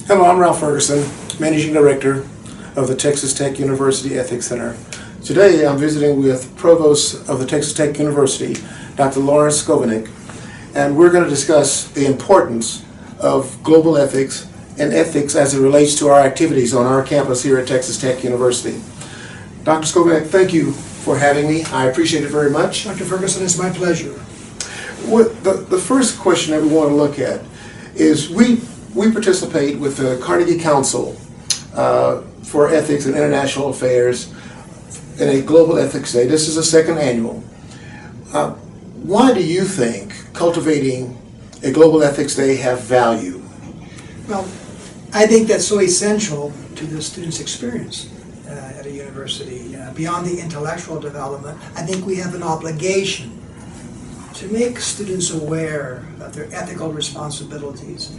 Hello, I'm Ralph Ferguson, Managing Director of the Texas Tech University Ethics Center. Today I'm visiting with Provost of the Texas Tech University, Dr. Lawrence Schovanec, and we're going to discuss the importance of global ethics and ethics as it relates to our activities on our campus here at Texas Tech University. Dr. Schovanec, thank you for having me. I appreciate it very much. Dr. Ferguson, it's my pleasure. The first question that we want to look at is we participate with the Carnegie Council for Ethics and International Affairs in a Global Ethics Day. This is the second annual. Why do you think cultivating a Global Ethics Day have value? Well, I think that's so essential to the student's experience at a university. Beyond the intellectual development, I think we have an obligation to make students aware of their ethical responsibilities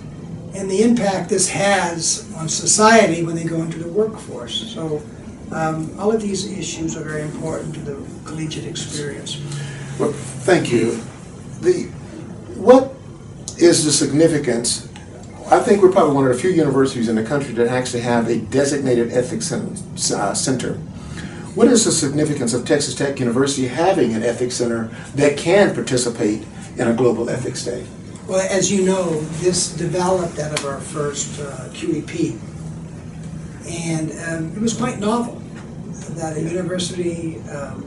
and the impact this has on society when they go into the workforce. So all of these issues are very important to the collegiate experience. Well, thank you. What is the significance? I think we're probably one of the few universities in the country that actually have a designated ethics center. What is the significance of Texas Tech University having an ethics center that can participate in a Global Ethics Day? Well, as you know, this developed out of our first QEP, and it was quite novel that a university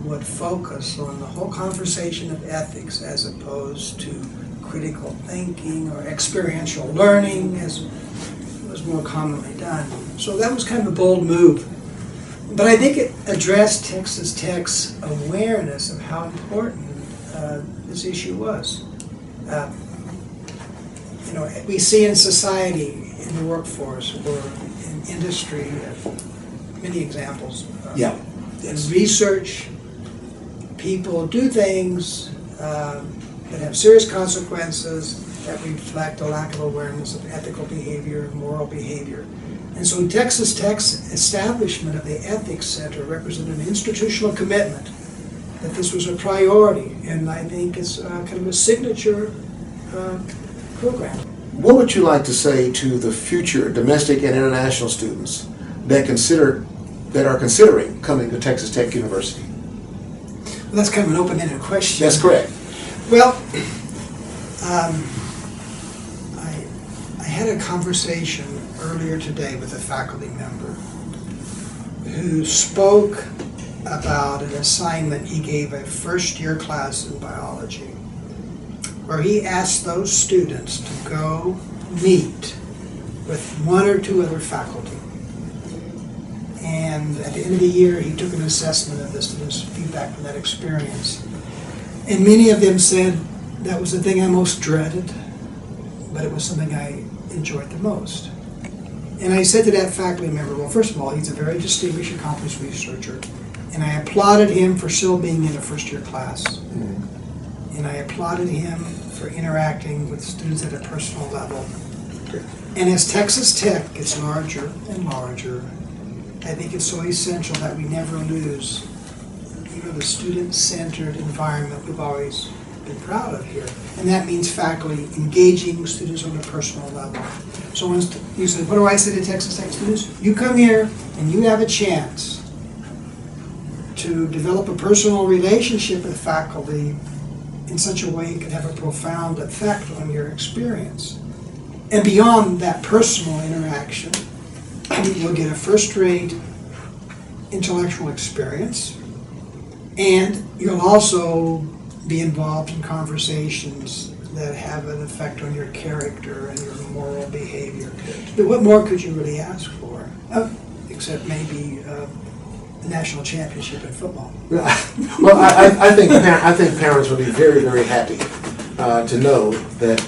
would focus on the whole conversation of ethics as opposed to critical thinking or experiential learning as was more commonly done. So that was kind of a bold move. But I think it addressed Texas Tech's awareness of how important this issue was. We see in society, in the workforce, or in industry, many examples. In research, people do things that have serious consequences that reflect a lack of awareness of ethical behavior and moral behavior. And so Texas Tech's establishment of the Ethics Center represented an institutional commitment that this was a priority, and I think it's kind of a signature program. What would you like to say to the future domestic and international students that are considering coming to Texas Tech University? Well, that's kind of an open-ended question. That's correct. Well, I had a conversation earlier today with a faculty member who spoke about an assignment he gave a first-year class in biology, where he asked those students to go meet with one or two other faculty. And at the end of the year, he took an assessment of the students' feedback from that experience. And many of them said that was the thing I most dreaded, but it was something I enjoyed the most. And I said to that faculty member, well, first of all, he's a very distinguished, accomplished researcher, and I applauded him for still being in a first-year class. Mm-hmm. And I applauded him for interacting with students at a personal level. And as Texas Tech gets larger and larger, I think it's so essential that we never lose the student-centered environment we've always been proud of here. And that means faculty engaging students on a personal level. So when you said, what do I say to Texas Tech students? You come here and you have a chance to develop a personal relationship with faculty in such a way it can have a profound effect on your experience. And beyond that personal interaction, you'll get a first-rate intellectual experience, and you'll also be involved in conversations that have an effect on your character and your moral behavior. But what more could you really ask for? Except maybe a national championship in football. Well, I think parents will be very, very happy to know that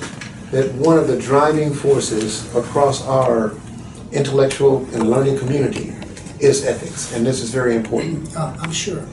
one of the driving forces across our intellectual and learning community is ethics, and this is very important. I'm sure.